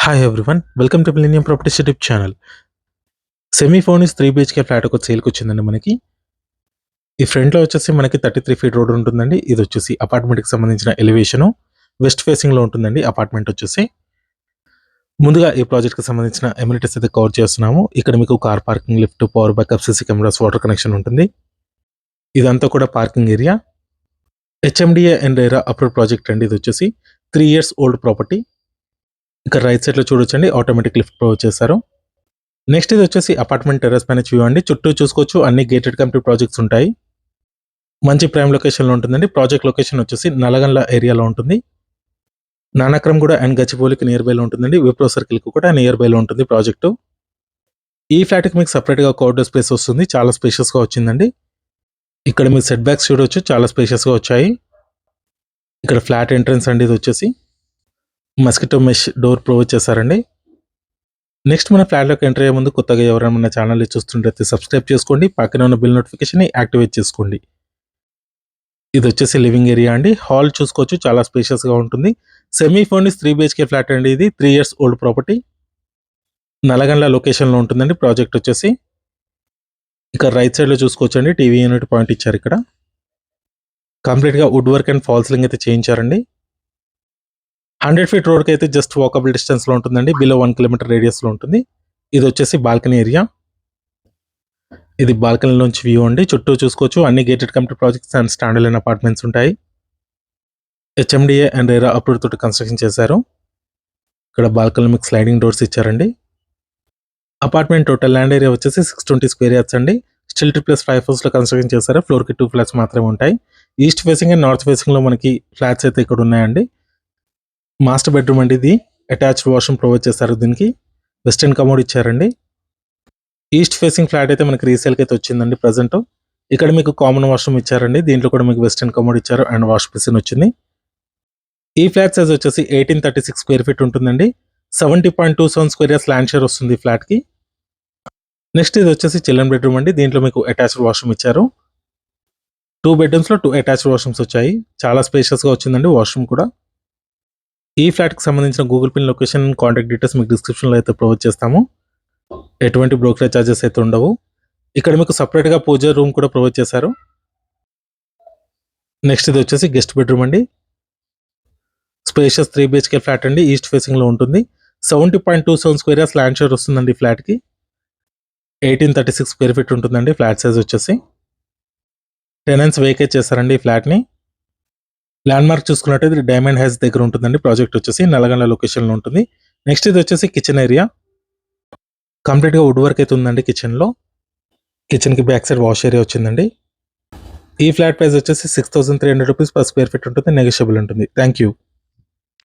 Hi everyone. Welcome to millennium properties YouTube channel. Semi furnish 3 BHK flat ఒక సేల్‌కొచ్చిందండి మనకి. ఈ ఫ్రంట్‌లో వచ్చేసి మనకి 33 ఫీట్ రోడ్ ఉంటుందండి. ఇదొచ్చేసి అపార్ట్మెంట్‌కి సంబంధించిన ఎలివేషను. వెస్ట్ ఫేసింగ్‌లో ఉంటుందండి అపార్ట్మెంట్ వచ్చేసి. ముందుగా ఈ ప్రాజెక్ట్‌కి సంబంధించిన అమ్యూనిటీస్ అయితే కవర్ చేస్తున్నాము. ఇక్కడ మీకు car parking, lift, power backup, CC cameras, water connection ఉంటుంది. ఇదంతా కూడా parking area. HMDA and RERA approved project అండి ఇదొచ్చేసి. 3 ఇయర్స్ ఓల్డ్ ప్రాపర్టీ. ఇక్కడ రైట్ సైడ్‌లో చూడొచ్చండి ఆటోమేటిక్ లిఫ్ట్ ప్రొవైడ్ చేశారు. నెక్స్ట్ ఇది వచ్చేసి అపార్ట్మెంట్ టెర్రస్ పైన వ్యూ అండి. చుట్టూ చూసుకోవచ్చు అన్ని గేటెడ్ కమ్యూనిటీ ప్రాజెక్ట్స్ ఉంటాయి. మంచి ప్రైమ్ లొకేషన్‌లో ఉంటుందండి. ప్రాజెక్ట్ లొకేషన్ వచ్చేసి నల్లగండ్ల ఏరియాలో ఉంటుంది. నానక్రమ్‌గూడ అండ్ గచ్చిబౌలికి నియర్ బైలో ఉంటుందండి. విప్రో సర్కిల్‌కి కూడా నియర్ బైలో ఉంటుంది ప్రాజెక్టు. ఈ ఫ్లాట్‌కి మీకు సెపరేట్‌గా ఒక అవుట్‌డోర్ స్పేస్ వస్తుంది. చాలా స్పేషియస్‌గా వచ్చిందండి. ఇక్కడ మీరు సెట్ బ్యాక్స్ చూడొచ్చు. చాలా స్పేషియస్‌గా వచ్చాయి. ఇక్కడ ఫ్లాట్ ఎంట్రన్స్ అండి ఇది వచ్చేసి. మస్కిటో మెష్ డోర్ ప్రొవైడ్ చేశారండి. నెక్స్ట్ మన ఫ్లాట్‌లోకి ఎంటర్ అయ్యే ముందు కొత్తగా ఎవరైనా మన ఛానల్‌ని చూస్తుంటే సబ్స్క్రైబ్ చేసుకోండి. పక్కన ఉన్న బిల్ నోటిఫికేషన్‌ని యాక్టివేట్ చేసుకోండి. ఇది వచ్చేసి లివింగ్ ఏరియా అండి. హాల్ చూసుకోవచ్చు చాలా స్పేషియస్‌గా ఉంటుంది. సెమీ ఫర్నిష్ 3 బీహెచ్‌కే ఫ్లాట్ అండి ఇది. 3 ఇయర్స్ ఓల్డ్ ప్రాపర్టీ. నల్లగండ్ల లొకేషన్‌లో ఉంటుందండి ప్రాజెక్ట్ వచ్చేసి. ఇక రైట్ సైడ్‌లో చూసుకోవచ్చండి టీవీ యూనిట్ పాయింట్ ఇచ్చారు ఇక్కడ. కంప్లీట్‌గా wood work and fall ceiling అయితే చేయించారండి. 100 ఫీట్ రోడ్‌కి అయితే జస్ట్ వాకబుల్ డిస్టెన్స్‌లో ఉంటుందండి. బిలో 1 కిలోమీటర్ రేడియస్‌లో ఉంటుంది. ఇది వచ్చేసి బాల్కనీ ఏరియా. ఇది బాల్కనీ నుంచి వ్యూ అండి. చుట్టూ చూసుకోవచ్చు అన్ని gated community projects and stand alone apartments ఉంటాయి. హెచ్ఎండిఏ అండ్ రెరా అప్రూవ్డ్ తోటి కన్స్ట్రక్షన్ చేశారు. ఇక్కడ బాల్కనీ మీకు స్లైడింగ్ డోర్స్ ఇచ్చారండి. అపార్ట్మెంట్ టోటల్ ల్యాండ్ ఏరియా వచ్చేసి 620 స్క్వేర్ యార్డ్స్ అండి. స్టిల్ ప్లస్ 5 ఫ్లోర్స్‌లో కన్స్ట్రక్షన్ చేశారు. ఫ్లోర్‌కి 2 ఫ్లాట్స్ మాత్రమే ఉంటాయి. ఈస్ట్ ఫేసింగ్ అండ్ నార్త్ ఫేసింగ్‌లో మనకి ఫ్లాట్స్ అయితే ఇక్కడ ఉన్నాయండి. మాస్టర్ బెడ్రూమ్ అండి ఇది. అటాచ్డ్ వాష్రూమ్ ప్రొవైడ్ చేశారు దీనికి. వెస్టర్న్ కమోడ్ ఇచ్చారండి. ఈస్ట్ ఫేసింగ్ ఫ్లాట్ అయితే మనకి రీసేల్‌కి అయితే వచ్చిందండి ప్రెజెంట్. ఇక్కడ మీకు కామన్ వాష్రూమ్ ఇచ్చారండి. దీంట్లో కూడా మీకు వెస్టర్న్ కమోడ్ ఇచ్చారు అండ్ వాష్ బేసిన్ వచ్చింది. ఈ ఫ్లాట్ సైజ్ వచ్చేసి 1836 స్క్వేర్ ఫీట్ ఉంటుందండి. 70.27 స్క్వేర్ ఇయర్స్ ల్యాండ్ షేర్ వస్తుంది ఈ ఫ్లాట్‌కి. నెక్స్ట్ ఇది వచ్చేసి చిల్డ్రన్ బెడ్రూమ్ అండి. దీంట్లో మీకు అటాచ్డ్ వాష్రూమ్ ఇచ్చారు. 2 బెడ్రూమ్స్‌లో 2 అటాచ్డ్ వాష్రూమ్స్ వచ్చాయి. చాలా స్పేషియస్‌గా వచ్చిందండి వాష్రూమ్ కూడా. ఈ ఫ్లాట్‌కి సంబంధించిన Google pin location, contact details మీకు డిస్క్రిప్షన్‌లో అయితే ప్రొవైడ్ చేస్తాము. ఎటువంటి బ్రోకరేజ్ చార్జెస్ అయితే ఉండవు. ఇక్కడ మీకు సెపరేట్‌గా పూజ రూమ్ కూడా ప్రొవైడ్ చేశారు. నెక్స్ట్ ఇది వచ్చేసి గెస్ట్ బెడ్రూమ్ అండి. స్పేషియస్ 3 బీహెచ్‌కే ఫ్లాట్ అండి. ఈస్ట్ ఫేసింగ్‌లో ఉంటుంది. 70.27 స్క్వేర్ ఇయర్స్ ల్యాండ్ షేర్ వస్తుందండి ఈ ఫ్లాట్‌కి. 1836 స్క్వేర్ ఫీట్ ఉంటుందండి ఫ్లాట్ సైజ్ వచ్చేసి. టెనెంట్స్ వేకేట్ చేశారండి ఈ ఫ్లాట్‌ని. ల్యాండ్ మార్క్ చూసుకున్నట్టయితే డైమండ్ హౌస్ దగ్గర ఉంటుందండి ప్రాజెక్ట్ వచ్చేసి. నల్లగండ్ల లొకేషన్‌లో ఉంటుంది. నెక్స్ట్ ఇది వచ్చేసి కిచెన్ ఏరియా. కంప్లీట్‌గా వుడ్ వర్క్ అయితే ఉందండి కిచెన్‌లో. కిచెన్‌కి బ్యాక్ సైడ్ వాష్ ఏరియా వచ్చిందండి. ఈ ఫ్లాట్ ప్రైస్ వచ్చేసి 6,300 రూపీస్ పర్ స్క్వేర్ ఫీట్ ఉంటుంది. నెగోషియబుల్ ఉంటుంది. Thank you.